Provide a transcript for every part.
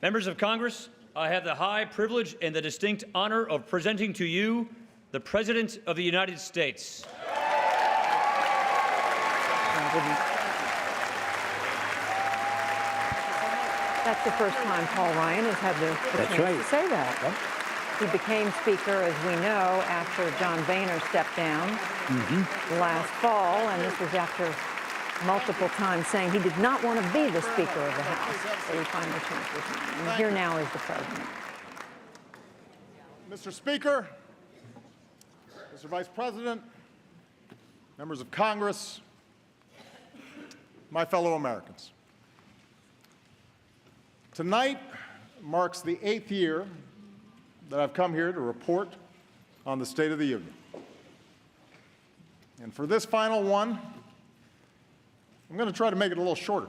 Members of Congress, I have the high privilege and the distinct honor of presenting to you the President of the United States. That's the first time Paul Ryan has had the chance to say that. Yep. He became Speaker, as we know, after John Boehner stepped down last fall, and this was after multiple times saying he did not want to be the Speaker of the House. So we finally changed his mind. And here now is the President. Mr. Speaker, Mr. Vice President, members of Congress, my fellow Americans. Tonight marks the 8th year that I've come here to report on the State of the Union. And for this final one, I'm going to try to make it a little shorter.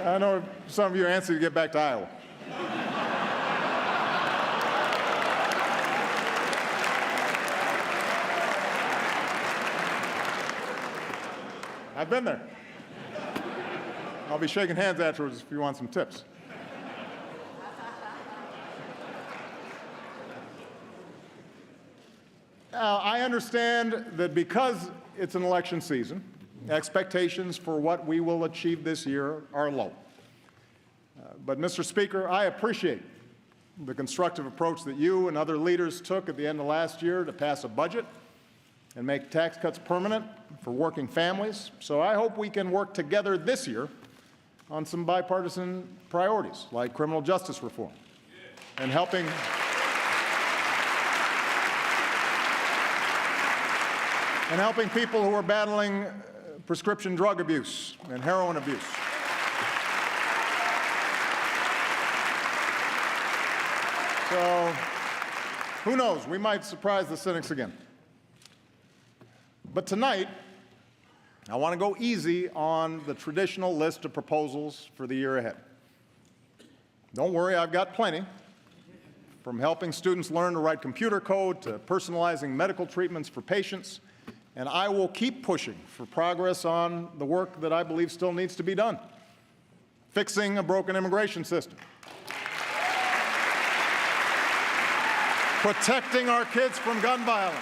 I know some of you are antsy to get back to Iowa. I've been there. I'll be shaking hands afterwards if you want some tips. Now, I understand that because it's an election season, expectations for what we will achieve this year are low. But, Mr. Speaker, I appreciate the constructive approach that you and other leaders took at the end of last year to pass a budget and make tax cuts permanent for working families. So I hope we can work together this year on some bipartisan priorities like criminal justice reform and helping people who are battling prescription drug abuse and heroin abuse. So who knows, we might surprise the cynics again. But tonight, I want to go easy on the traditional list of proposals for the year ahead. Don't worry, I've got plenty. From helping students learn to write computer code to personalizing medical treatments for patients, and I will keep pushing for progress on the work that I believe still needs to be done. Fixing a broken immigration system. Protecting our kids from gun violence.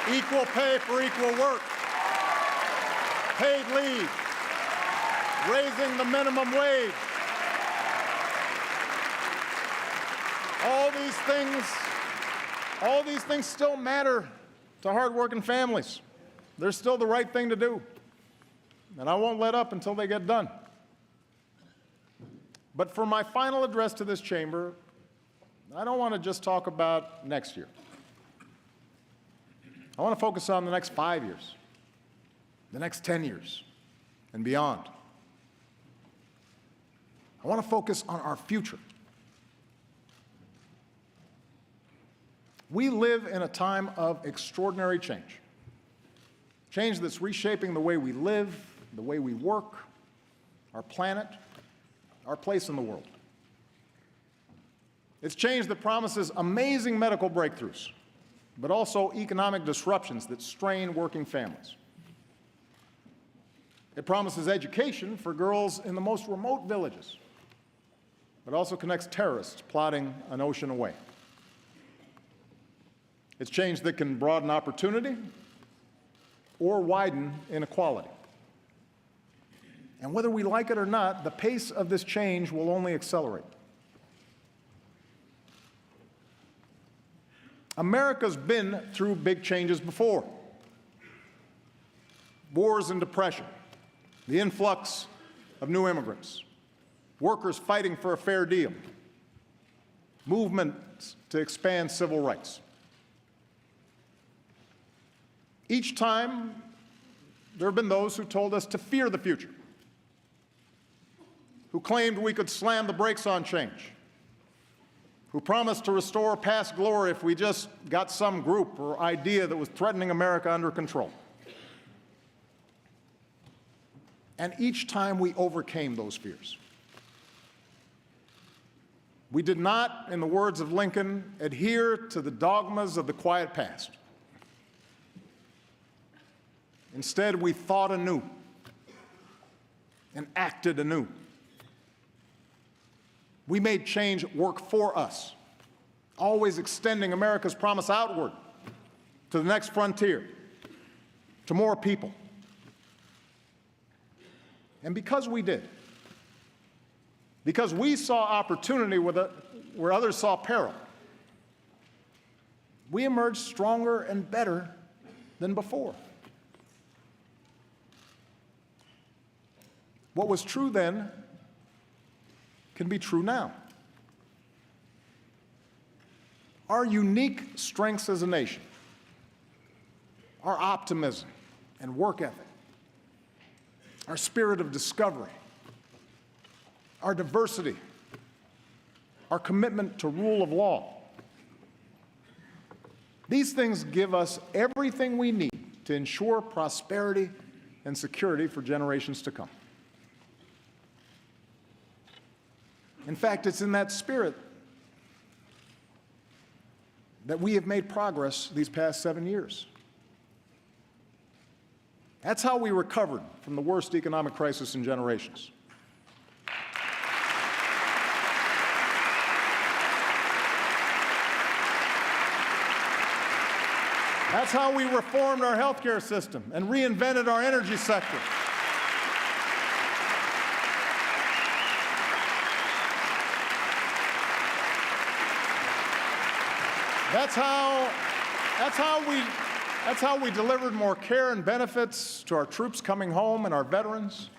Equal pay for equal work, paid leave, raising the minimum wage. All these things still matter to hardworking families. They're still the right thing to do. And I won't let up until they get done. But for my final address to this chamber, I don't want to just talk about next year. I want to focus on the next 5 years, the next 10 years, and beyond. I want to focus on our future. We live in a time of extraordinary change. Change that's reshaping the way we live, the way we work, our planet, our place in the world. It's change that promises amazing medical breakthroughs, but also economic disruptions that strain working families. It promises education for girls in the most remote villages, but also connects terrorists plotting an ocean away. It's change that can broaden opportunity or widen inequality. And whether we like it or not, the pace of this change will only accelerate. America's been through big changes before. Wars and depression, the influx of new immigrants, workers fighting for a fair deal, movements to expand civil rights. Each time, there have been those who told us to fear the future, who claimed we could slam the brakes on change, who promised to restore past glory if we just got some group or idea that was threatening America under control. And each time we overcame those fears. We did not, in the words of Lincoln, adhere to the dogmas of the quiet past. Instead, we thought anew and acted anew. We made change work for us, always extending America's promise outward to the next frontier, to more people. And because we did, because we saw opportunity where others saw peril, we emerged stronger and better than before. What was true then can be true now. Our unique strengths as a nation, our optimism and work ethic, our spirit of discovery, our diversity, our commitment to rule of law, these things give us everything we need to ensure prosperity and security for generations to come. In fact, it's in that spirit that we have made progress these past 7 years. That's how we recovered from the worst economic crisis in generations. That's how we reformed our healthcare system and reinvented our energy sector. That's how we delivered more care and benefits to our troops coming home and our veterans.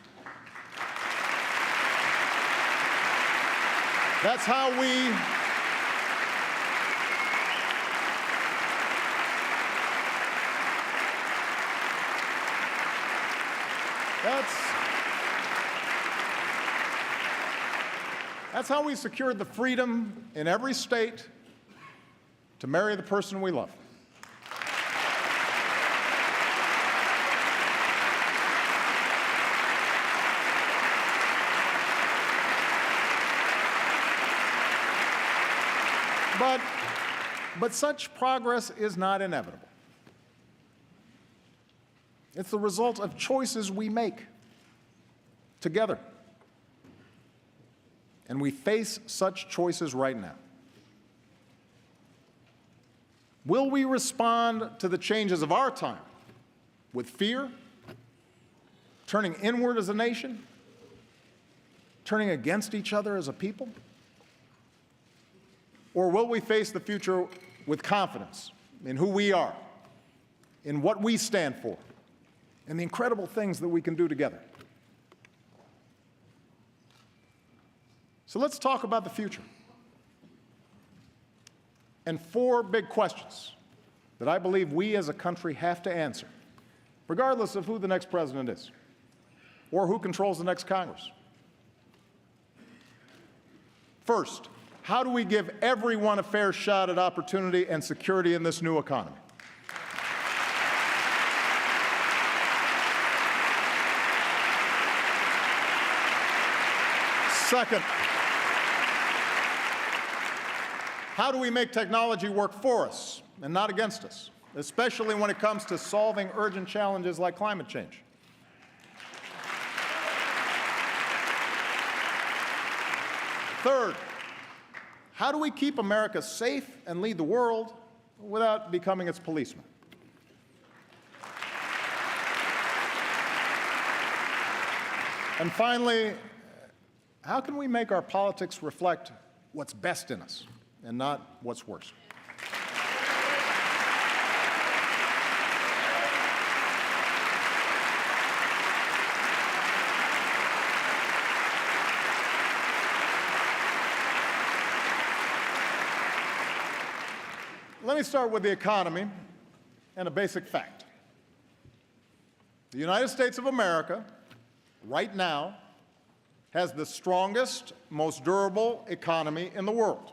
That's how we That's how we secured the freedom in every state to marry the person we love. But such progress is not inevitable. It's the result of choices we make together. And we face such choices right now. Will we respond to the changes of our time with fear, turning inward as a nation, turning against each other as a people? Or will we face the future with confidence in who we are, in what we stand for, and the incredible things that we can do together? So let's talk about the future. And 4 big questions that I believe we as a country have to answer, regardless of who the next president is or who controls the next Congress. First, how do we give everyone a fair shot at opportunity and security in this new economy? Second, how do we make technology work for us and not against us, especially when it comes to solving urgent challenges like climate change? Third, how do we keep America safe and lead the world without becoming its policeman? And finally, how can we make our politics reflect what's best in us and not what's worse? Let me start with the economy and a basic fact. The United States of America, right now, has the strongest, most durable economy in the world.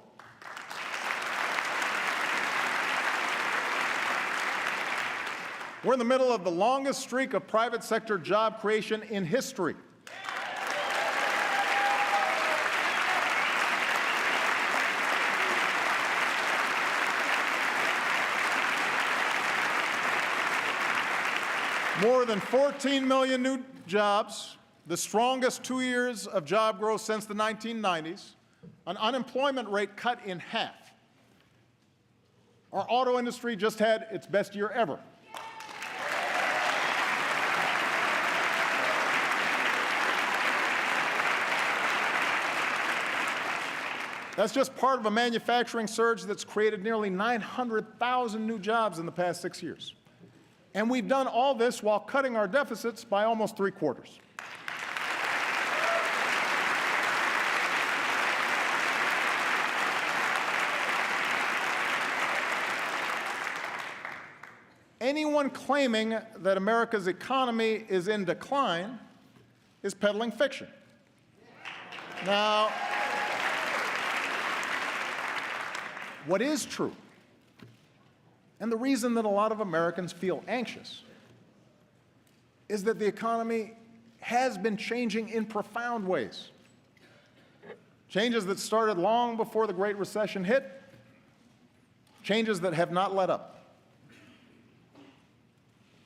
We're in the middle of the longest streak of private sector job creation in history. More than 14 million new jobs, the strongest 2 years of job growth since the 1990s, an unemployment rate cut in half. Our auto industry just had its best year ever. That's just part of a manufacturing surge that's created nearly 900,000 new jobs in the past 6 years. And we've done all this while cutting our deficits by almost 3/4. Anyone claiming that America's economy is in decline is peddling fiction. Now, what is true, and the reason that a lot of Americans feel anxious, is that the economy has been changing in profound ways. Changes that started long before the Great Recession hit, changes that have not let up.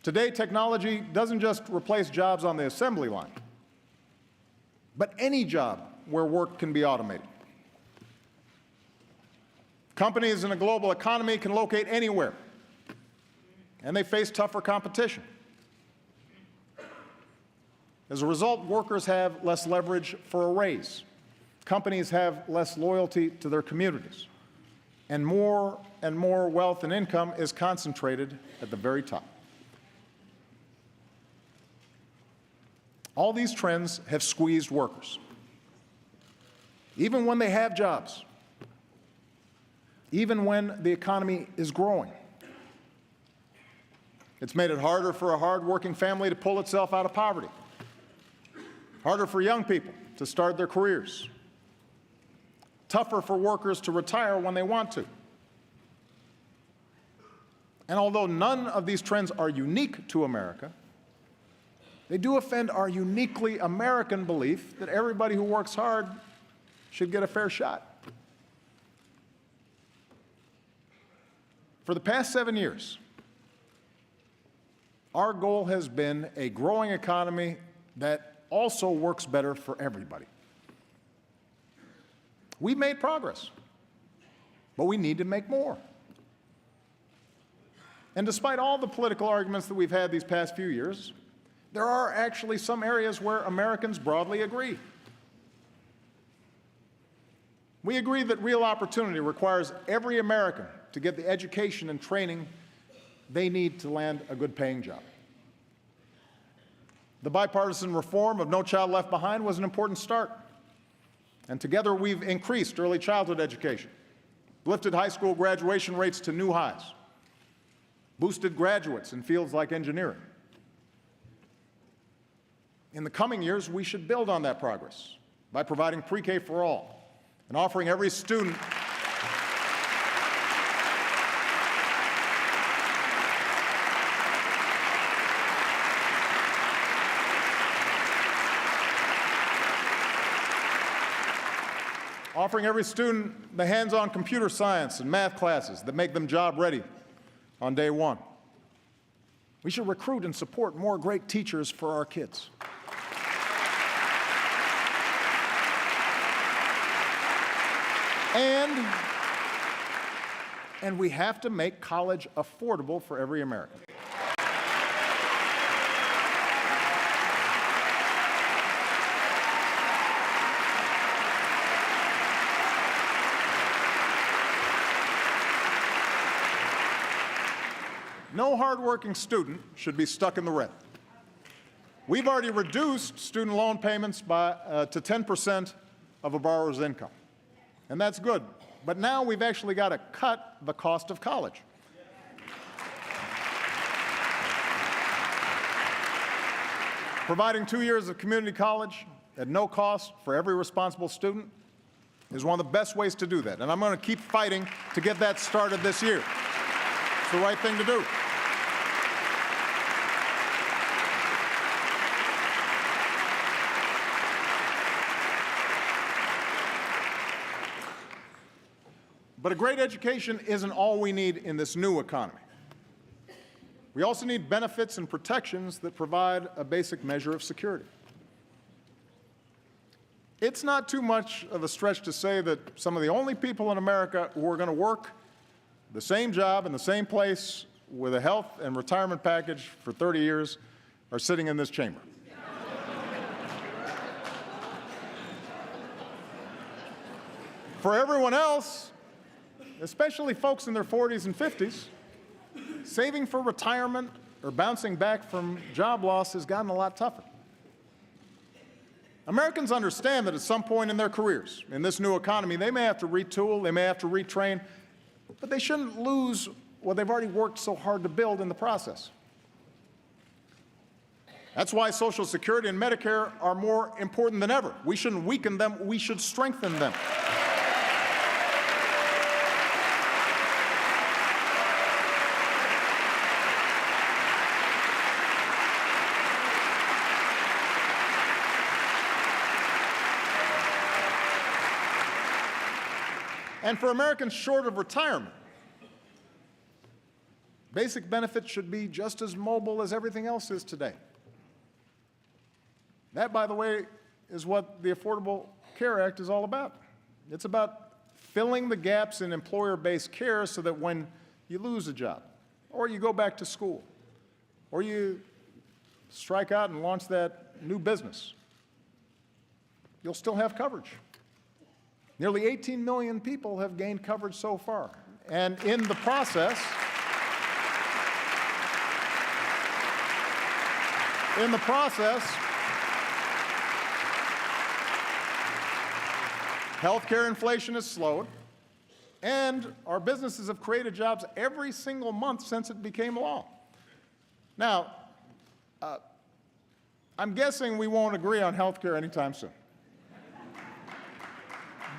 Today, technology doesn't just replace jobs on the assembly line, but any job where work can be automated. Companies in a global economy can locate anywhere, and they face tougher competition. As a result, workers have less leverage for a raise. Companies have less loyalty to their communities, and more wealth and income is concentrated at the very top. All these trends have squeezed workers, even when they have jobs, even when the economy is growing. It's made it harder for a hard-working family to pull itself out of poverty, harder for young people to start their careers, tougher for workers to retire when they want to. And although none of these trends are unique to America, they do offend our uniquely American belief that everybody who works hard should get a fair shot. For the past 7 years, our goal has been a growing economy that also works better for everybody. We've made progress, but we need to make more. And despite all the political arguments that we've had these past few years, there are actually some areas where Americans broadly agree. We agree that real opportunity requires every American to get the education and training they need to land a good-paying job. The bipartisan reform of No Child Left Behind was an important start. And together we've increased early childhood education, lifted high school graduation rates to new highs, boosted graduates in fields like engineering. In the coming years, we should build on that progress by providing pre-K for all and offering every student the hands-on computer science and math classes that make them job ready on day one. We should recruit and support more great teachers for our kids. And we have to make college affordable for every American. No hardworking student should be stuck in the red. We've already reduced student loan payments to 10% of a borrower's income, and that's good. But now we've actually got to cut the cost of college. Providing 2 years of community college at no cost for every responsible student is one of the best ways to do that, and I'm going to keep fighting to get that started this year. It's the right thing to do. But a great education isn't all we need in this new economy. We also need benefits and protections that provide a basic measure of security. It's not too much of a stretch to say that some of the only people in America who are going to work the same job in the same place with a health and retirement package for 30 years are sitting in this chamber. For everyone else, especially folks in their 40s and 50s, saving for retirement or bouncing back from job loss has gotten a lot tougher. Americans understand that at some point in their careers, in this new economy, they may have to retool, they may have to retrain, but they shouldn't lose what they've already worked so hard to build in the process. That's why Social Security and Medicare are more important than ever. We shouldn't weaken them, we should strengthen them. And for Americans short of retirement, basic benefits should be just as mobile as everything else is today. That, by the way, is what the Affordable Care Act is all about. It's about filling the gaps in employer-based care so that when you lose a job, or you go back to school, or you strike out and launch that new business, you'll still have coverage. Nearly 18 million people have gained coverage so far. And in the process, healthcare inflation has slowed, and our businesses have created jobs every single month since it became law. Now, I'm guessing we won't agree on healthcare anytime soon.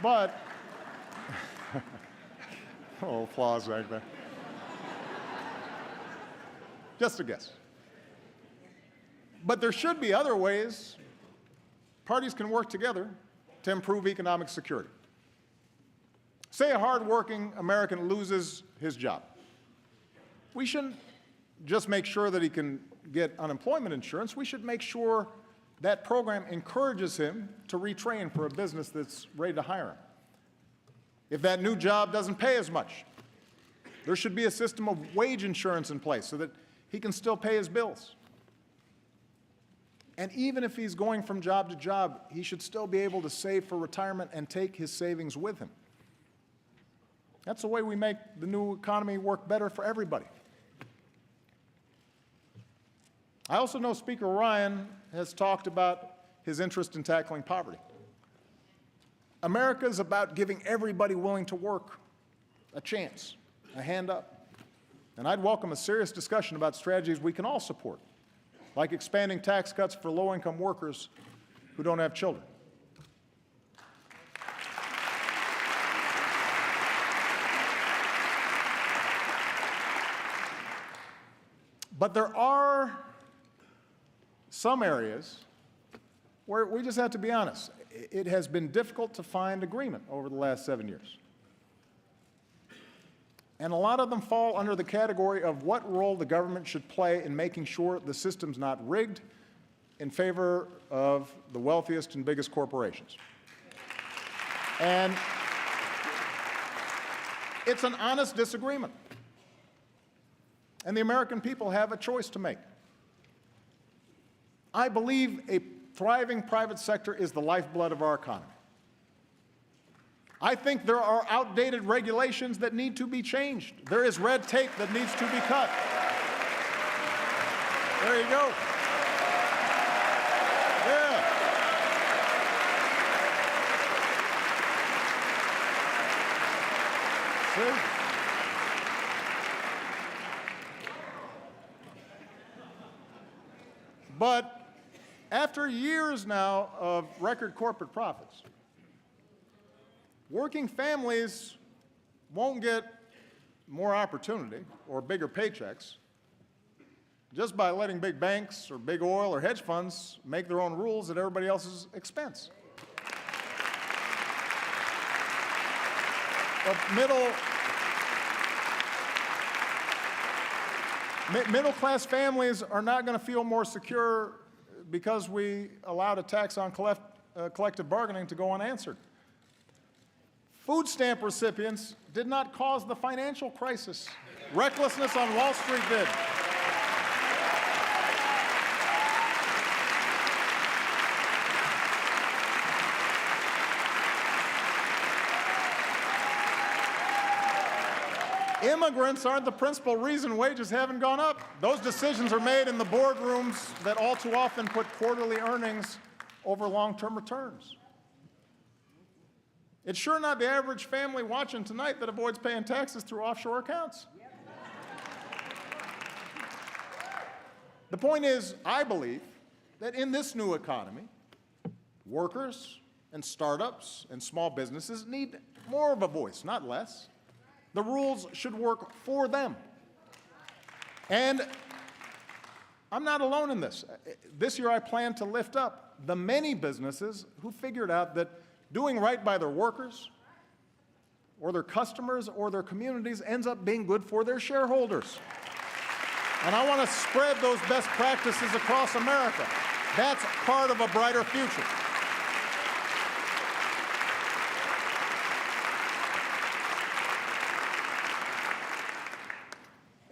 But, oh, applause right there. Just a guess. But there should be other ways parties can work together to improve economic security. Say a hardworking American loses his job. We shouldn't just make sure that he can get unemployment insurance. We should make sure that program encourages him to retrain for a business that's ready to hire him. If that new job doesn't pay as much, there should be a system of wage insurance in place so that he can still pay his bills. And even if he's going from job to job, he should still be able to save for retirement and take his savings with him. That's the way we make the new economy work better for everybody. I also know Speaker Ryan has talked about his interest in tackling poverty. America is about giving everybody willing to work a chance, a hand up. And I'd welcome a serious discussion about strategies we can all support, like expanding tax cuts for low-income workers who don't have children. But there are some areas where we just have to be honest. It has been difficult to find agreement over the last 7 years. And a lot of them fall under the category of what role the government should play in making sure the system's not rigged in favor of the wealthiest and biggest corporations. And it's an honest disagreement. And the American people have a choice to make. I believe a thriving private sector is the lifeblood of our economy. I think there are outdated regulations that need to be changed. There is red tape that needs to be cut. There you go. Yeah. See? But after years now of record corporate profits, working families won't get more opportunity or bigger paychecks just by letting big banks or big oil or hedge funds make their own rules at everybody else's expense. But Middle-class families are not going to feel more secure because we allowed a tax on collective bargaining to go unanswered. Food stamp recipients did not cause the financial crisis. Recklessness on Wall Street did. Immigrants aren't the principal reason wages haven't gone up. Those decisions are made in the boardrooms that all too often put quarterly earnings over long-term returns. It's sure not the average family watching tonight that avoids paying taxes through offshore accounts. The point is, I believe that in this new economy, workers and startups and small businesses need more of a voice, not less. The rules should work for them. And I'm not alone in this. This year I plan to lift up the many businesses who figured out that doing right by their workers or their customers or their communities ends up being good for their shareholders. And I want to spread those best practices across America. That's part of a brighter future.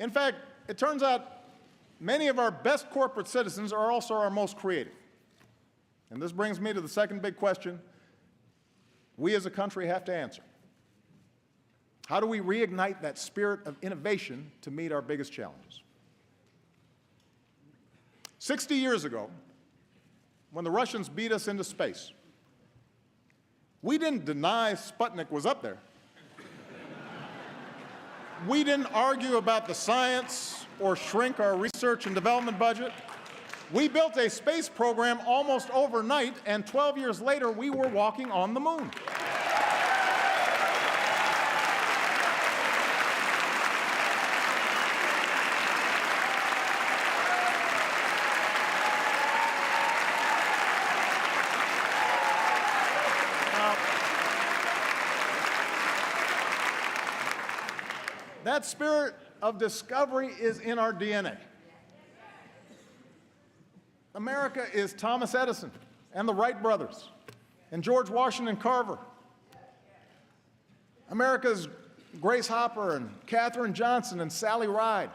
In fact, it turns out many of our best corporate citizens are also our most creative. And this brings me to the second big question we as a country have to answer. How do we reignite that spirit of innovation to meet our biggest challenges? 60 years ago, when the Russians beat us into space, we didn't deny Sputnik was up there. We didn't argue about the science or shrink our research and development budget. We built a space program almost overnight, and 12 years later, we were walking on the moon. That spirit of discovery is in our DNA. America is Thomas Edison and the Wright brothers and George Washington Carver. America is Grace Hopper and Katherine Johnson and Sally Ride.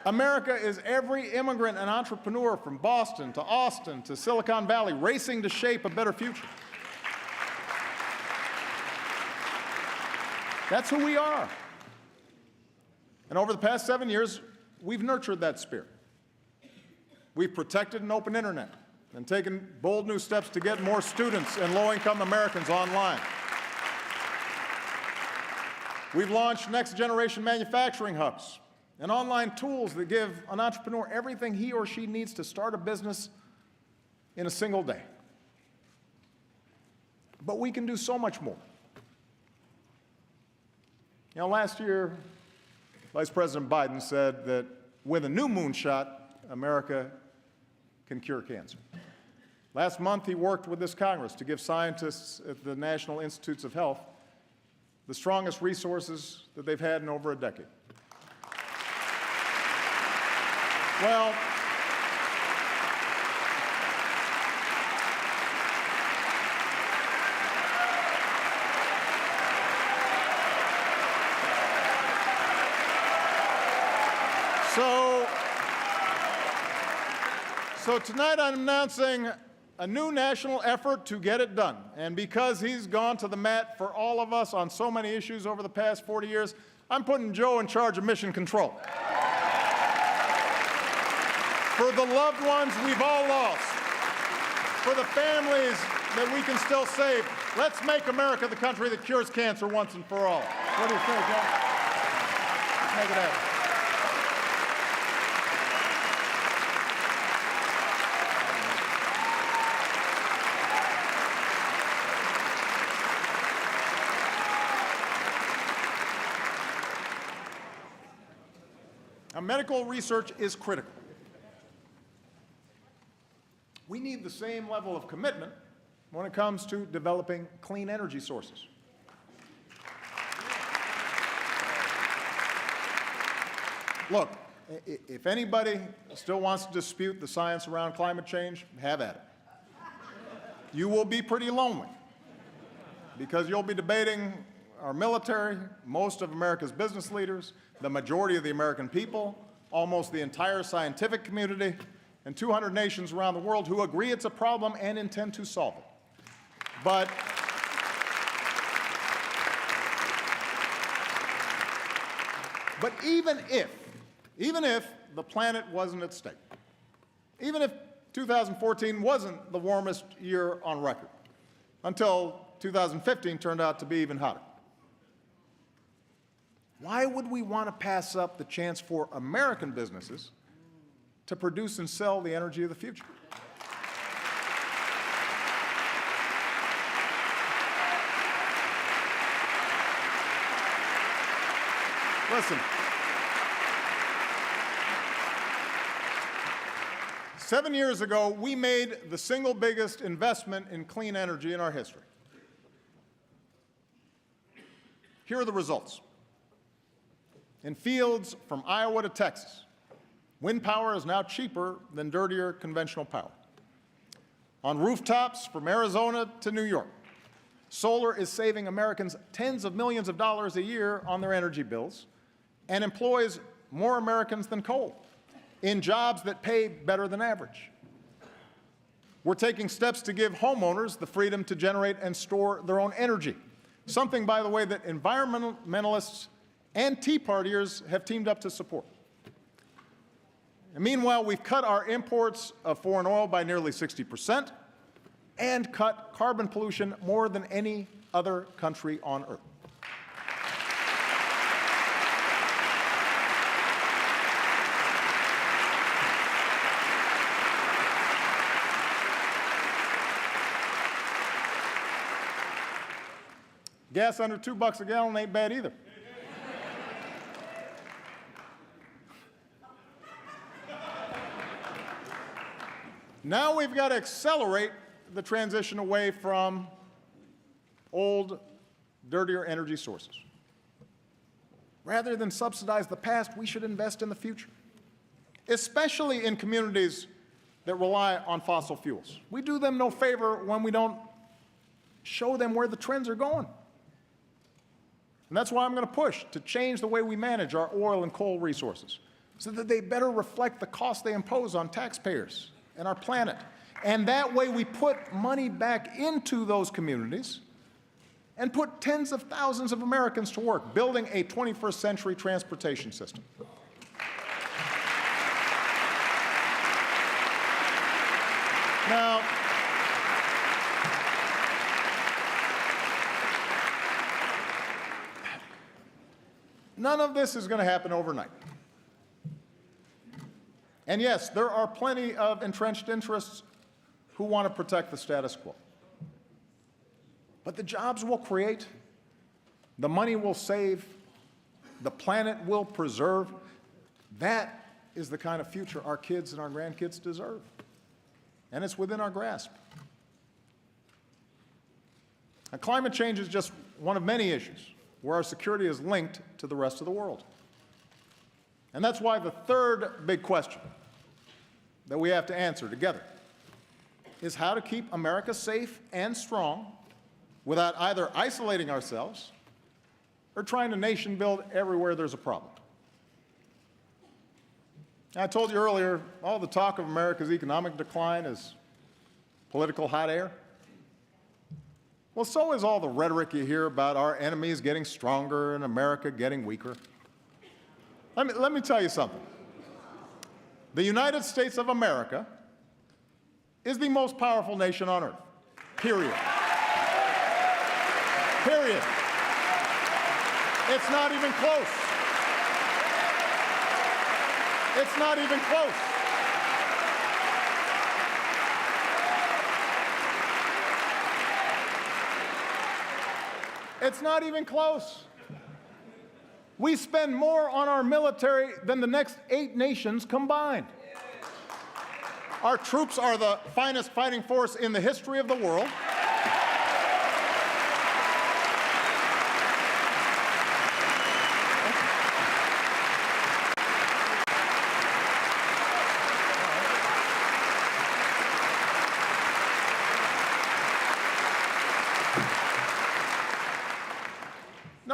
America is every immigrant and entrepreneur from Boston to Austin to Silicon Valley racing to shape a better future. That's who we are. And over the past 7 years, we've nurtured that spirit. We've protected an open internet and taken bold new steps to get more students and low-income Americans online. We've launched next-generation manufacturing hubs and online tools that give an entrepreneur everything he or she needs to start a business in a single day. But we can do so much more. You know, last year, Vice President Biden said that with a new moonshot, America can cure cancer. Last month, he worked with this Congress to give scientists at the National Institutes of Health the strongest resources that they've had in over a decade. Well, So tonight I'm announcing a new national effort to get it done. And because he's gone to the mat for all of us on so many issues over the past 40 years, I'm putting Joe in charge of mission control. For the loved ones we've all lost, for the families that we can still save, let's make America the country that cures cancer once and for all. What do you say, Joe? Let's make it happen. Now, medical research is critical. We need the same level of commitment when it comes to developing clean energy sources. Look, if anybody still wants to dispute the science around climate change, have at it. You will be pretty lonely because you'll be debating our military, most of America's business leaders, the majority of the American people, almost the entire scientific community, and 200 nations around the world who agree it's a problem and intend to solve it. But even if the planet wasn't at stake, even if 2014 wasn't the warmest year on record, until 2015 turned out to be even hotter, why would we want to pass up the chance for American businesses to produce and sell the energy of the future? Listen, 7 years ago, we made the single biggest investment in clean energy in our history. Here are the results. In fields from Iowa to Texas, wind power is now cheaper than dirtier conventional power. On rooftops from Arizona to New York, solar is saving Americans tens of millions of dollars a year on their energy bills and employs more Americans than coal in jobs that pay better than average. We're taking steps to give homeowners the freedom to generate and store their own energy, something, by the way, that environmentalists and Tea Partiers have teamed up to support. And meanwhile, we've cut our imports of foreign oil by nearly 60% and cut carbon pollution more than any other country on earth. Gas under $2 a gallon ain't bad either. Now we've got to accelerate the transition away from old, dirtier energy sources. Rather than subsidize the past, we should invest in the future, especially in communities that rely on fossil fuels. We do them no favor when we don't show them where the trends are going. And that's why I'm going to push to change the way we manage our oil and coal resources so that they better reflect the cost they impose on taxpayers and our planet. And that way we put money back into those communities and put tens of thousands of Americans to work building a 21st century transportation system. Now, none of this is going to happen overnight. And yes, there are plenty of entrenched interests who want to protect the status quo. But the jobs we'll create, the money we'll save, the planet we'll preserve, that is the kind of future our kids and our grandkids deserve. And it's within our grasp. Now, climate change is just one of many issues where our security is linked to the rest of the world. And that's why the third big question that we have to answer together is how to keep America safe and strong without either isolating ourselves or trying to nation build everywhere there's a problem. I told you earlier, all the talk of America's economic decline is political hot air. Well, so is all the rhetoric you hear about our enemies getting stronger and America getting weaker. Let me tell you something. The United States of America is the most powerful nation on earth, period. Period. It's not even close. It's not even close. It's not even close. We spend more on our military than the next 8 nations combined. Our troops are the finest fighting force in the history of the world.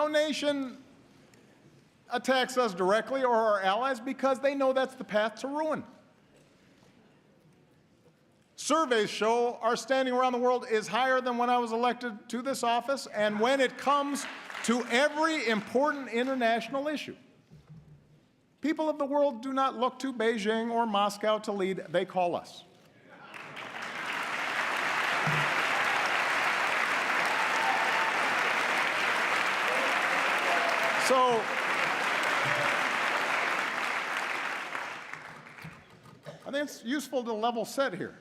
no nation attacks us directly or our allies because they know that's the path to ruin. Surveys show our standing around the world is higher than when I was elected to this office, and when it comes to every important international issue. People of the world do not look to Beijing or Moscow to lead, they call us. So, I think it's useful to level set here.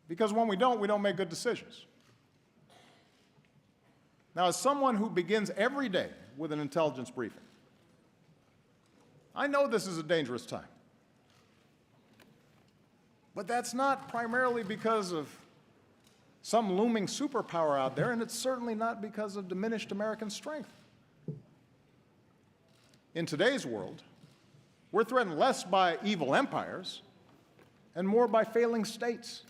Because when we don't make good decisions. Now, as someone who begins every day with an intelligence briefing, I know this is a dangerous time. But that's not primarily because of some looming superpower out there, and it's certainly not because of diminished American strength. In today's world, we're threatened less by evil empires and more by failing states.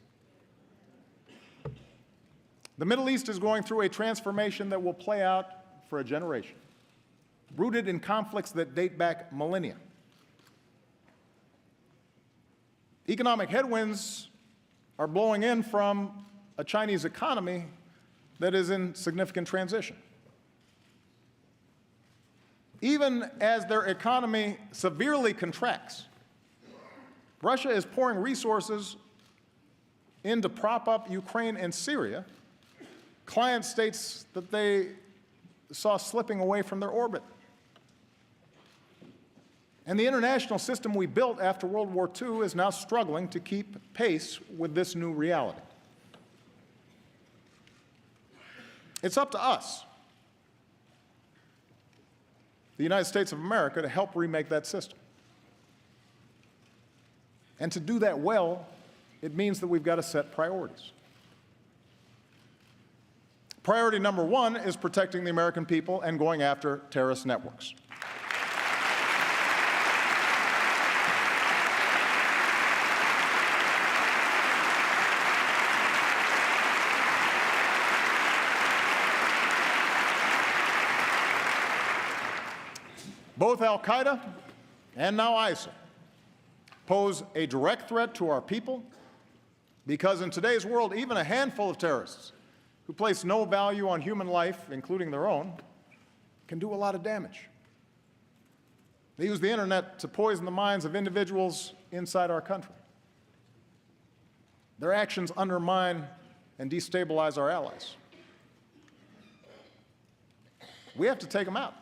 The Middle East is going through a transformation that will play out for a generation, rooted in conflicts that date back millennia. Economic headwinds are blowing in from a Chinese economy that is in significant transition. Even as their economy severely contracts, Russia is pouring resources in to prop up Ukraine and Syria, client states that they saw slipping away from their orbit. And the international system we built after World War II is now struggling to keep pace with this new reality. It's up to us, the United States of America, to help remake that system. And to do that well, it means that we've got to set priorities. Priority number one is protecting the American people and going after terrorist networks. Both al-Qaeda and now ISIL pose a direct threat to our people because in today's world, even a handful of terrorists who place no value on human life, including their own, can do a lot of damage. They use the internet to poison the minds of individuals inside our country. Their actions undermine and destabilize our allies. We have to take them out.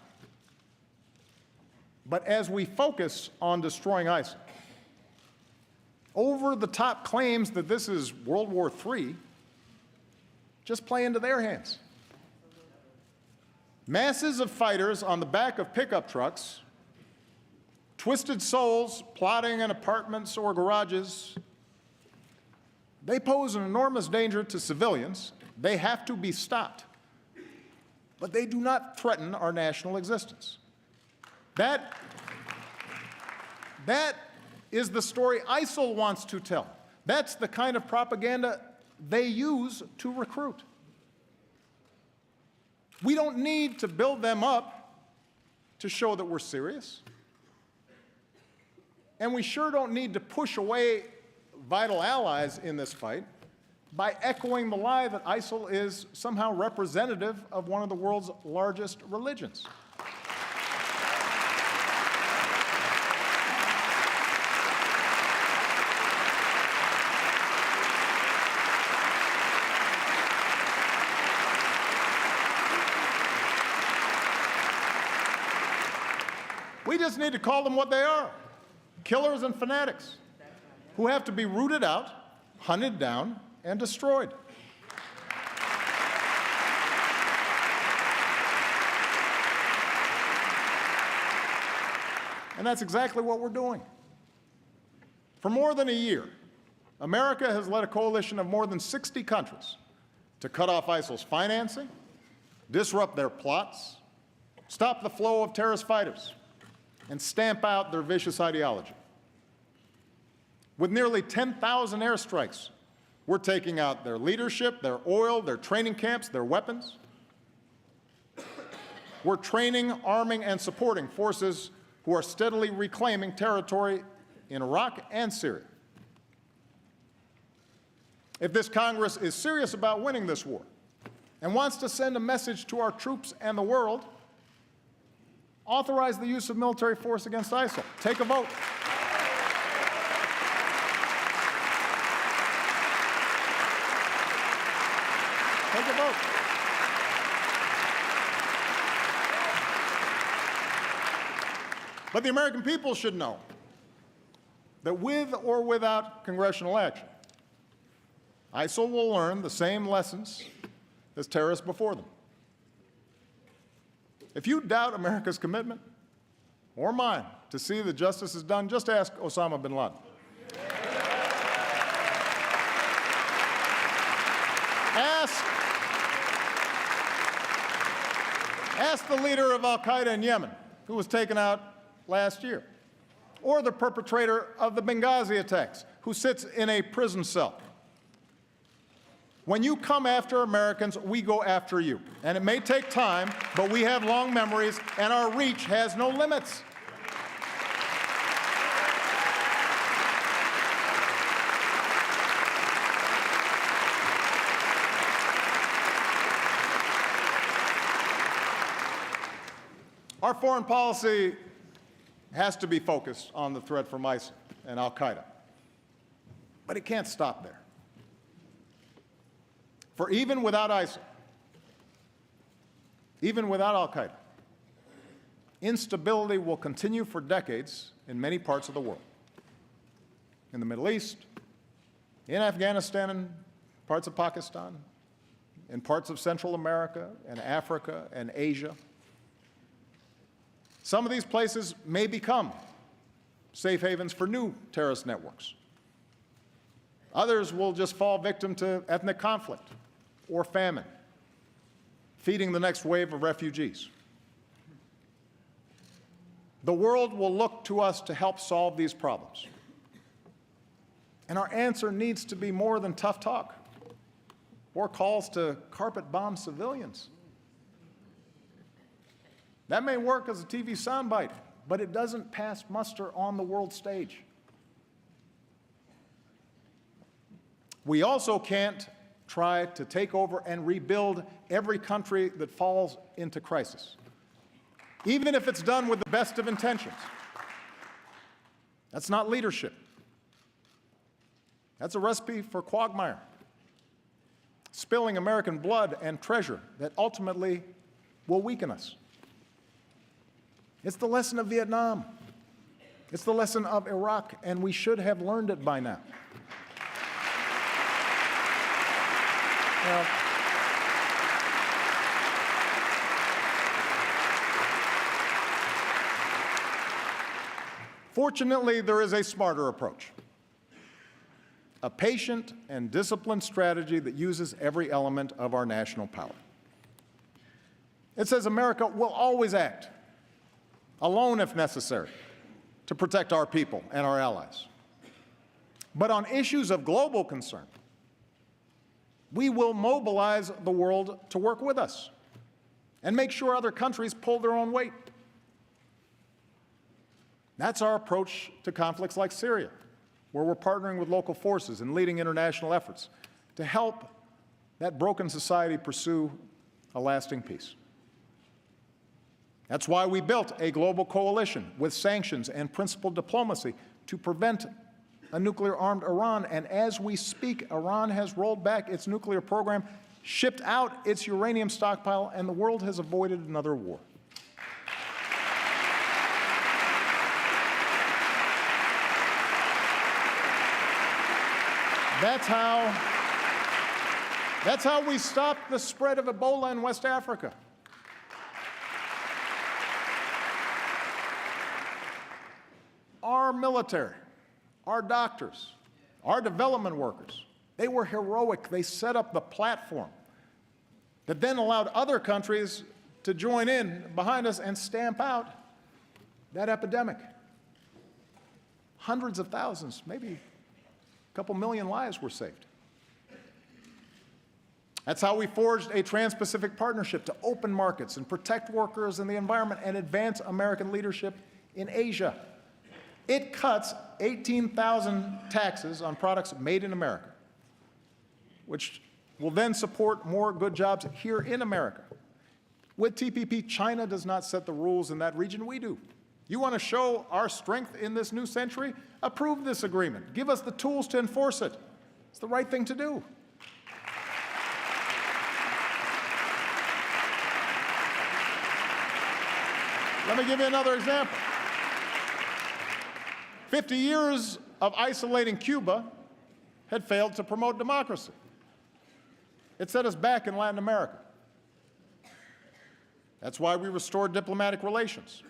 But as we focus on destroying ISIL, over-the-top claims that this is World War III just play into their hands. Masses of fighters on the back of pickup trucks, twisted souls plotting in apartments or garages, they pose an enormous danger to civilians. They have to be stopped. But they do not threaten our national existence. That is the story ISIL wants to tell. That's the kind of propaganda they use to recruit. We don't need to build them up to show that we're serious. And we sure don't need to push away vital allies in this fight by echoing the lie that ISIL is somehow representative of one of the world's largest religions. We just need to call them what they are, killers and fanatics who have to be rooted out, hunted down, and destroyed. And that's exactly what we're doing. For more than a year, America has led a coalition of more than 60 countries to cut off ISIL's financing, disrupt their plots, stop the flow of terrorist fighters, and stamp out their vicious ideology. With nearly 10,000 airstrikes, we're taking out their leadership, their oil, their training camps, their weapons. We're training, arming, and supporting forces who are steadily reclaiming territory in Iraq and Syria. If this Congress is serious about winning this war and wants to send a message to our troops and the world, authorize the use of military force against ISIL. Take a vote. Take a vote. But the American people should know that with or without congressional action, ISIL will learn the same lessons as terrorists before them. If you doubt America's commitment, or mine, to see that justice is done, just ask Osama bin Laden. Ask the leader of al-Qaeda in Yemen, who was taken out last year, or the perpetrator of the Benghazi attacks, who sits in a prison cell. When you come after Americans, we go after you. And it may take time, but we have long memories, and our reach has no limits. Our foreign policy has to be focused on the threat from ISIL and al-Qaeda. But it can't stop there. For even without ISIL, even without al-Qaeda, instability will continue for decades in many parts of the world. In the Middle East, in Afghanistan and parts of Pakistan, in parts of Central America and Africa and Asia. Some of these places may become safe havens for new terrorist networks. Others will just fall victim to ethnic conflict or famine, feeding the next wave of refugees. The world will look to us to help solve these problems. And our answer needs to be more than tough talk or calls to carpet bomb civilians. That may work as a TV soundbite, but it doesn't pass muster on the world stage. We also can't try to take over and rebuild every country that falls into crisis, even if it's done with the best of intentions. That's not leadership. That's a recipe for quagmire, spilling American blood and treasure that ultimately will weaken us. It's the lesson of Vietnam. It's the lesson of Iraq, and we should have learned it by now. Well, fortunately, there is a smarter approach, a patient and disciplined strategy that uses every element of our national power. It says America will always act, alone if necessary, to protect our people and our allies. But on issues of global concern, we will mobilize the world to work with us and make sure other countries pull their own weight. That's our approach to conflicts like Syria, where we're partnering with local forces and leading international efforts to help that broken society pursue a lasting peace. That's why we built a global coalition with sanctions and principled diplomacy to prevent a nuclear-armed Iran. And as we speak, Iran has rolled back its nuclear program, shipped out its uranium stockpile, and the world has avoided another war. That's how we stopped the spread of Ebola in West Africa. Our military, our doctors, our development workers, they were heroic. They set up the platform that then allowed other countries to join in behind us and stamp out that epidemic. Hundreds of thousands, maybe a couple million lives were saved. That's how we forged a Trans-Pacific Partnership to open markets and protect workers and the environment and advance American leadership in Asia. It cuts 18,000 taxes on products made in America, which will then support more good jobs here in America. With TPP, China does not set the rules in that region, we do. You want to show our strength in this new century? Approve this agreement. Give us the tools to enforce it. It's the right thing to do. Let me give you another example. 50 years of isolating Cuba had failed to promote democracy. It set us back in Latin America. That's why we restored diplomatic relations,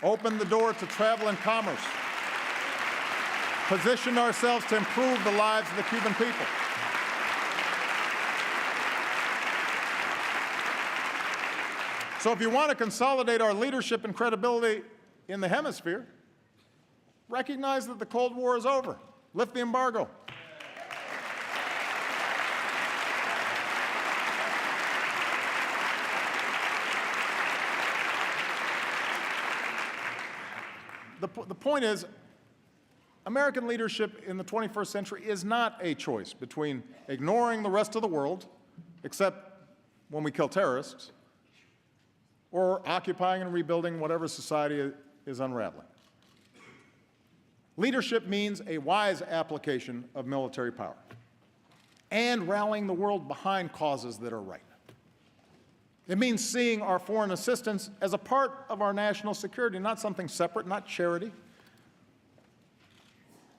opened the door to travel and commerce, positioned ourselves to improve the lives of the Cuban people. So if you want to consolidate our leadership and credibility in the hemisphere, recognize that the Cold War is over. Lift the embargo. The point is, American leadership in the 21st century is not a choice between ignoring the rest of the world, except when we kill terrorists, or occupying and rebuilding whatever society is unraveling. Leadership means a wise application of military power and rallying the world behind causes that are right. It means seeing our foreign assistance as a part of our national security, not something separate, not charity.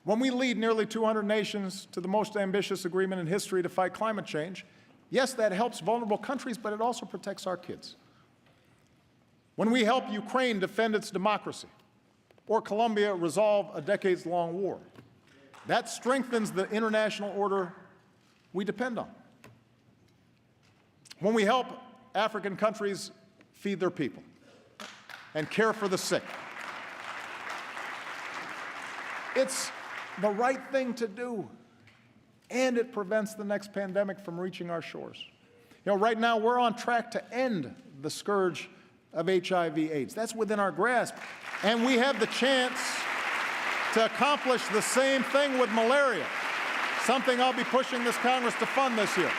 When we lead nearly 200 nations to the most ambitious agreement in history to fight climate change, yes, that helps vulnerable countries, but it also protects our kids. When we help Ukraine defend its democracy, or Colombia resolve a decades-long war, that strengthens the international order we depend on. When we help African countries feed their people and care for the sick, it's the right thing to do, and it prevents the next pandemic from reaching our shores. You know, right now we're on track to end the scourge of HIV/AIDS. That's within our grasp. And we have the chance to accomplish the same thing with malaria, something I'll be pushing this Congress to fund this year.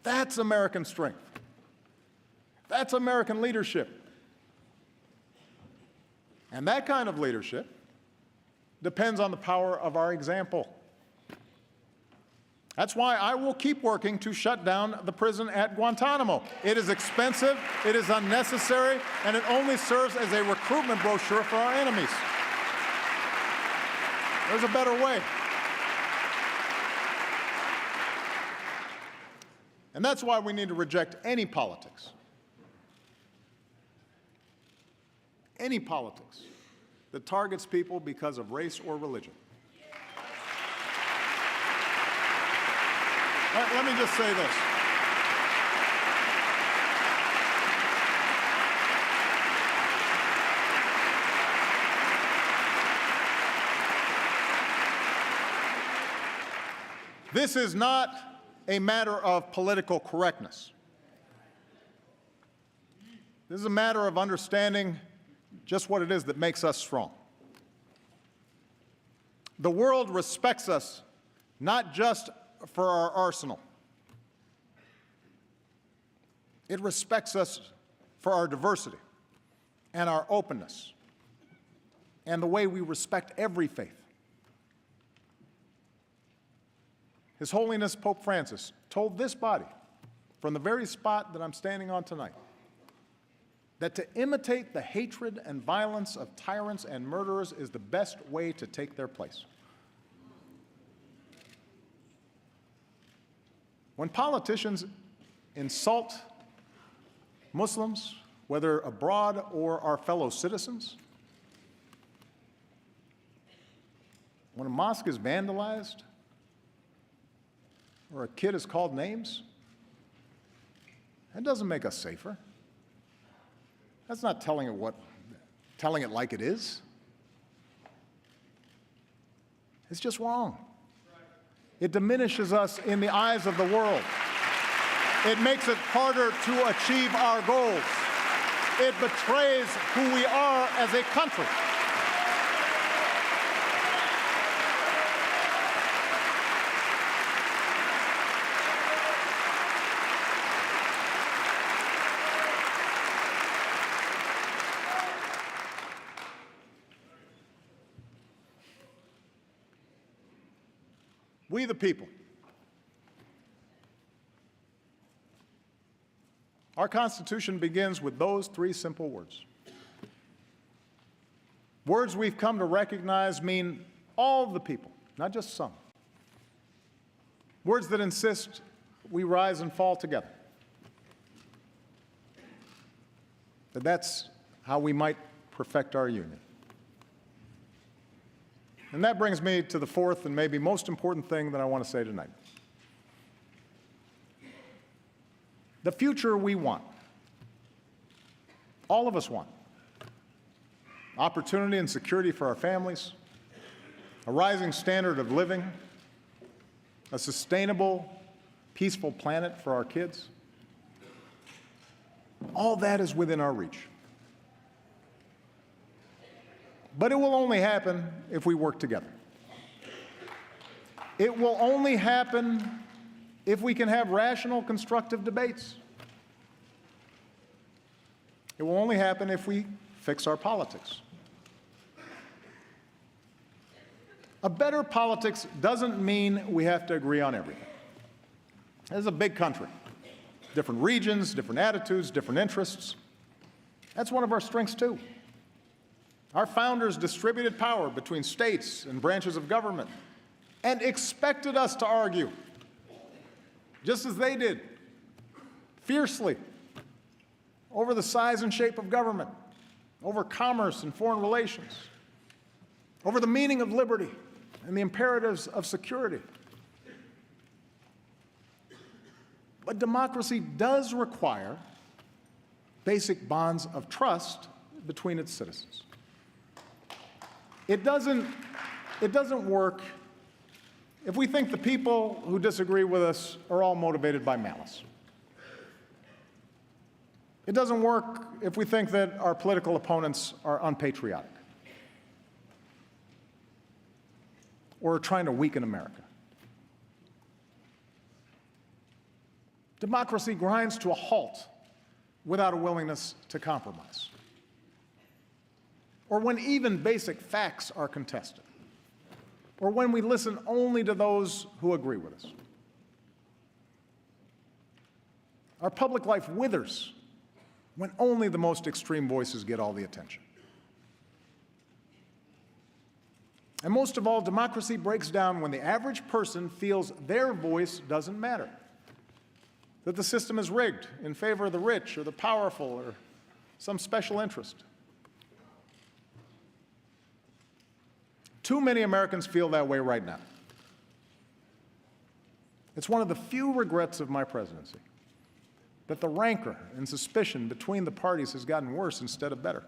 That's American strength. That's American leadership. And that kind of leadership depends on the power of our example. That's why I will keep working to shut down the prison at Guantanamo. It is expensive, it is unnecessary, and it only serves as a recruitment brochure for our enemies. There's a better way. And that's why we need to reject any politics that targets people because of race or religion. Let me just say this. This is not a matter of political correctness. This is a matter of understanding just what it is that makes us strong. The world respects us not just for our arsenal. It respects us for our diversity and our openness and the way we respect every faith. His Holiness Pope Francis told this body, from the very spot that I'm standing on tonight, that to imitate the hatred and violence of tyrants and murderers is the best way to take their place. When politicians insult Muslims, whether abroad or our fellow citizens, when a mosque is vandalized, or a kid is called names, that doesn't make us safer. That's not telling it what telling it like it is, it's just wrong. It diminishes us in the eyes of the world. It makes it harder to achieve our goals. It betrays who we are as a country. We the people. Our Constitution begins with those three simple words. Words we've come to recognize mean all the people, not just some. Words that insist we rise and fall together. That's how we might perfect our union. And that brings me to the fourth and maybe most important thing that I want to say tonight. The future we want, all of us want, opportunity and security for our families, a rising standard of living, a sustainable, peaceful planet for our kids. All that is within our reach. But it will only happen if we work together. It will only happen if we can have rational, constructive debates. It will only happen if we fix our politics. A better politics doesn't mean we have to agree on everything. This is a big country. Different regions, different attitudes, different interests. That's one of our strengths, too. Our founders distributed power between states and branches of government and expected us to argue, just as they did, fiercely, over the size and shape of government, over commerce and foreign relations, over the meaning of liberty and the imperatives of security. But democracy does require basic bonds of trust between its citizens. It doesn't work if we think the people who disagree with us are all motivated by malice. It doesn't work if we think that our political opponents are unpatriotic or are trying to weaken America. Democracy grinds to a halt without a willingness to compromise, or when even basic facts are contested, or when we listen only to those who agree with us. Our public life withers when only the most extreme voices get all the attention. And most of all, democracy breaks down when the average person feels their voice doesn't matter, that the system is rigged in favor of the rich or the powerful or some special interest. Too many Americans feel that way right now. It's one of the few regrets of my presidency that the rancor and suspicion between the parties has gotten worse instead of better.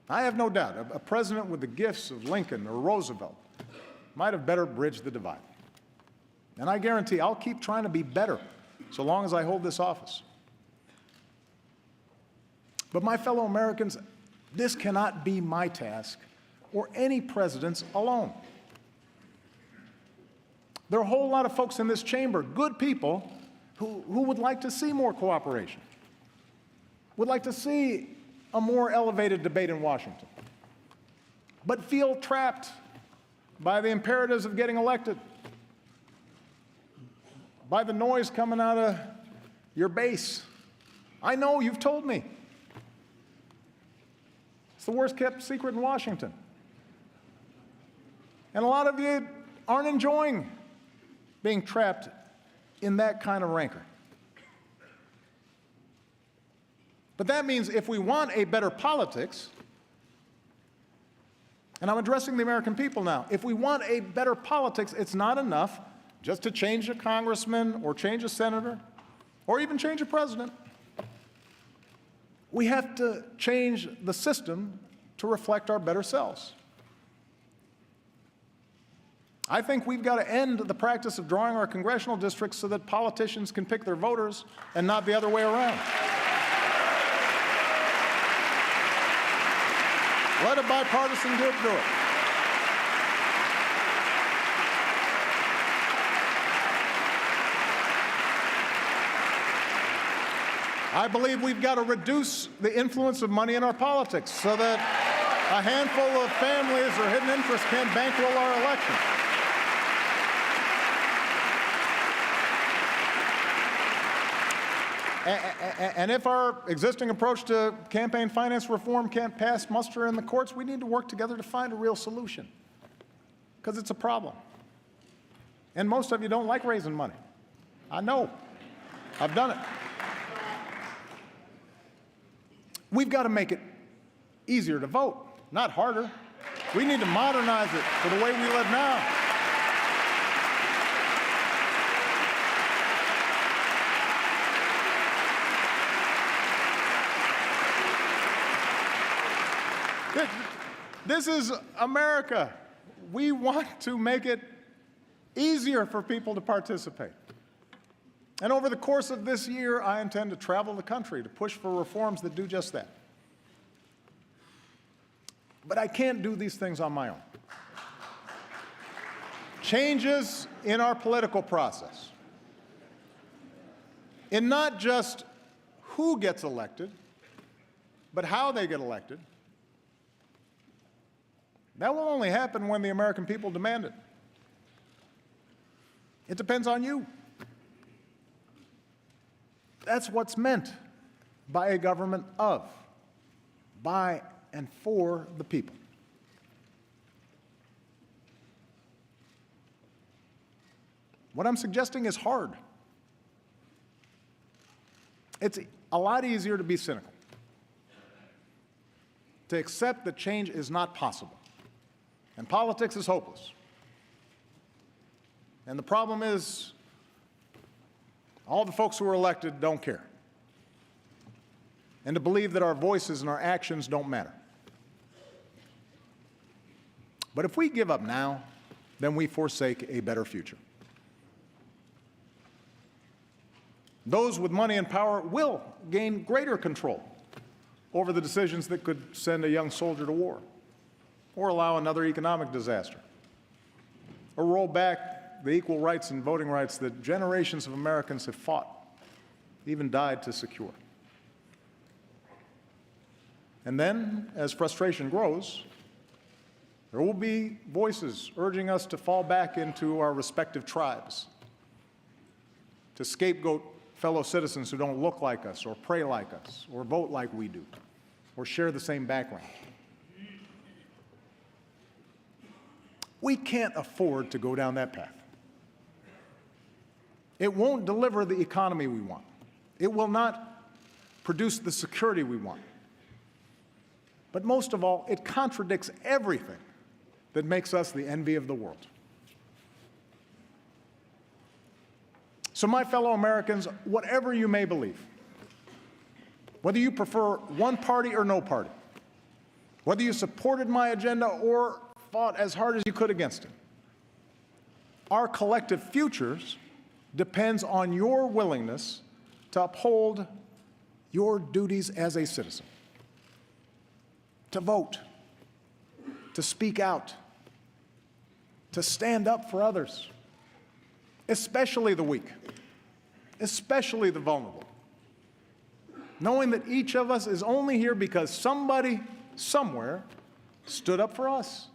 I have no doubt a president with the gifts of Lincoln or Roosevelt might have better bridged the divide. And I guarantee I'll keep trying to be better so long as I hold this office. But my fellow Americans, this cannot be my task or any president's alone. There are a whole lot of folks in this chamber, good people, who would like to see more cooperation, would like to see a more elevated debate in Washington, but feel trapped by the imperatives of getting elected, by the noise coming out of your base. I know, you've told me. It's the worst kept secret in Washington. And a lot of you aren't enjoying being trapped in that kind of rancor. But that means if we want a better politics, and I'm addressing the American people now, if we want a better politics, it's not enough just to change a congressman or change a senator or even change a president. We have to change the system to reflect our better selves. I think we've got to end the practice of drawing our congressional districts so that politicians can pick their voters and not the other way around. Let a bipartisan group do it. I believe we've got to reduce the influence of money in our politics so that a handful of families or hidden interests can't bankroll our election. And if our existing approach to campaign finance reform can't pass muster in the courts, we need to work together to find a real solution, because it's a problem. And most of you don't like raising money. I know. I've done it. We've got to make it easier to vote, not harder. We need to modernize it for the way we live now. This is America. We want to make it easier for people to participate. And over the course of this year, I intend to travel the country to push for reforms that do just that. But I can't do these things on my own. Changes in our political process, in not just who gets elected, but how they get elected, that will only happen when the American people demand it. It depends on you. That's what's meant by a government of, by and for the people. What I'm suggesting is hard. It's a lot easier to be cynical, to accept that change is not possible. And politics is hopeless. And the problem is, all the folks who are elected don't care. And to believe that our voices and our actions don't matter. But if we give up now, then we forsake a better future. Those with money and power will gain greater control over the decisions that could send a young soldier to war, or allow another economic disaster, or roll back the equal rights and voting rights that generations of Americans have fought, even died to secure. And then, as frustration grows, there will be voices urging us to fall back into our respective tribes, to scapegoat fellow citizens who don't look like us, or pray like us, or vote like we do, or share the same background. We can't afford to go down that path. It won't deliver the economy we want. It will not produce the security we want. But most of all, it contradicts everything that makes us the envy of the world. So, my fellow Americans, whatever you may believe, whether you prefer one party or no party, whether you supported my agenda or fought as hard as you could against it, our collective futures depends on your willingness to uphold your duties as a citizen, to vote, to speak out, to stand up for others, especially the weak, especially the vulnerable, knowing that each of us is only here because somebody, somewhere, stood up for us.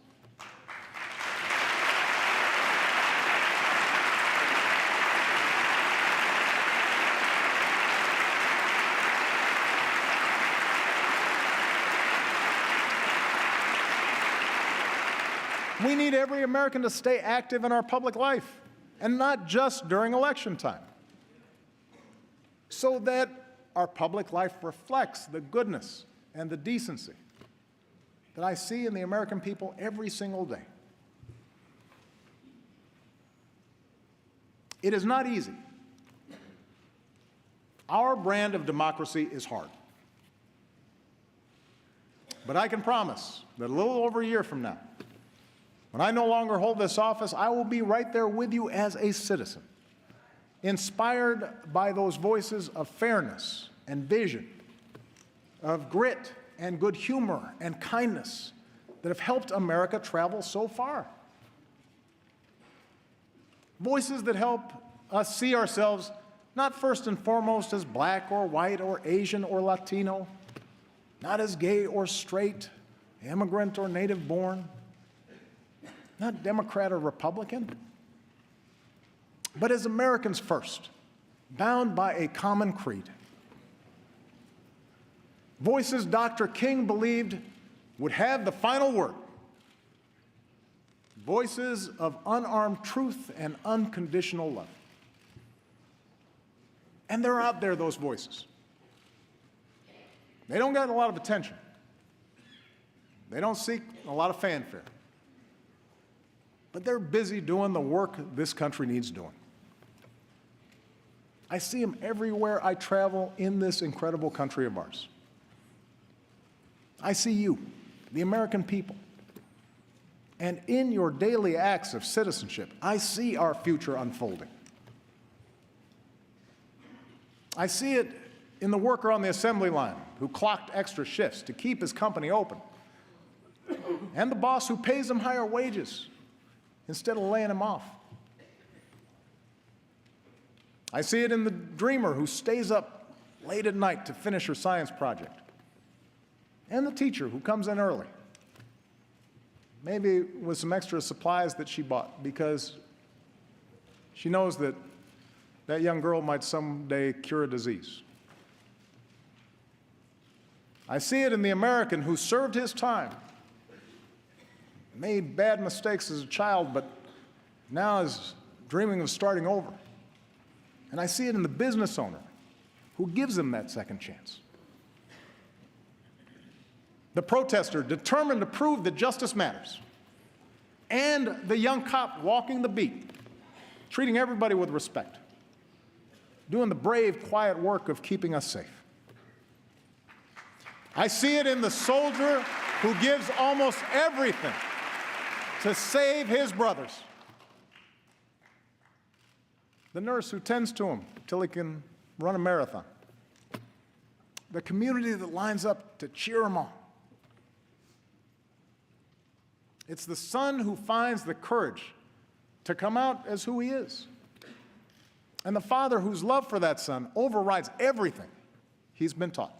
We need every American to stay active in our public life, and not just during election time, so that our public life reflects the goodness and the decency that I see in the American people every single day. It is not easy. Our brand of democracy is hard. But I can promise that a little over a year from now, when I no longer hold this office, I will be right there with you as a citizen, inspired by those voices of fairness and vision, of grit and good humor and kindness that have helped America travel so far. Voices that help us see ourselves not first and foremost as black or white or Asian or Latino, not as gay or straight, immigrant or native born, not Democrat or Republican, but as Americans first, bound by a common creed. Voices Dr. King believed would have the final word. Voices of unarmed truth and unconditional love. And they're out there, those voices. They don't get a lot of attention. They don't seek a lot of fanfare. But they're busy doing the work this country needs doing. I see them everywhere I travel in this incredible country of ours. I see you, the American people. And in your daily acts of citizenship, I see our future unfolding. I see it in the worker on the assembly line who clocked extra shifts to keep his company open, and the boss who pays him higher wages instead of laying him off. I see it in the dreamer who stays up late at night to finish her science project, and the teacher who comes in early, maybe with some extra supplies that she bought because she knows that that young girl might someday cure a disease. I see it in the American who served his time, made bad mistakes as a child, but now is dreaming of starting over. And I see it in the business owner who gives him that second chance. The protester determined to prove that justice matters. And the young cop walking the beat, treating everybody with respect, doing the brave, quiet work of keeping us safe. I see it in the soldier who gives almost everything to save his brothers. The nurse who tends to him till he can run a marathon. The community that lines up to cheer him on. It's the son who finds the courage to come out as who he is. And the father whose love for that son overrides everything he's been taught.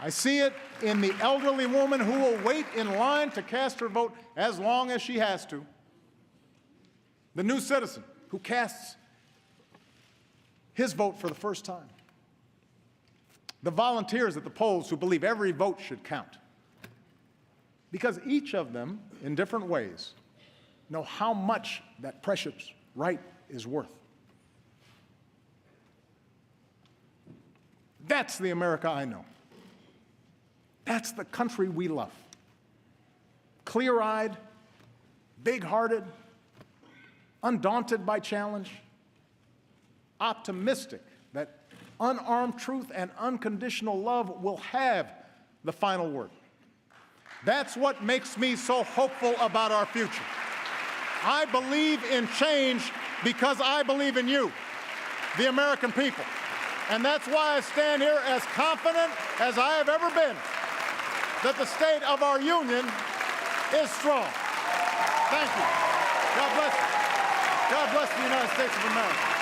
I see it in the elderly woman who will wait in line to cast her vote as long as she has to. The new citizen who casts his vote for the first time. The volunteers at the polls who believe every vote should count. Because each of them, in different ways, know how much that precious right is worth. That's the America I know. That's the country we love. Clear-eyed, big-hearted, undaunted by challenge, optimistic that unarmed truth and unconditional love will have the final word. That's what makes me so hopeful about our future. I believe in change because I believe in you, the American people. And that's why I stand here as confident as I have ever been that the state of our union is strong. Thank you. God bless you. God bless the United States of America.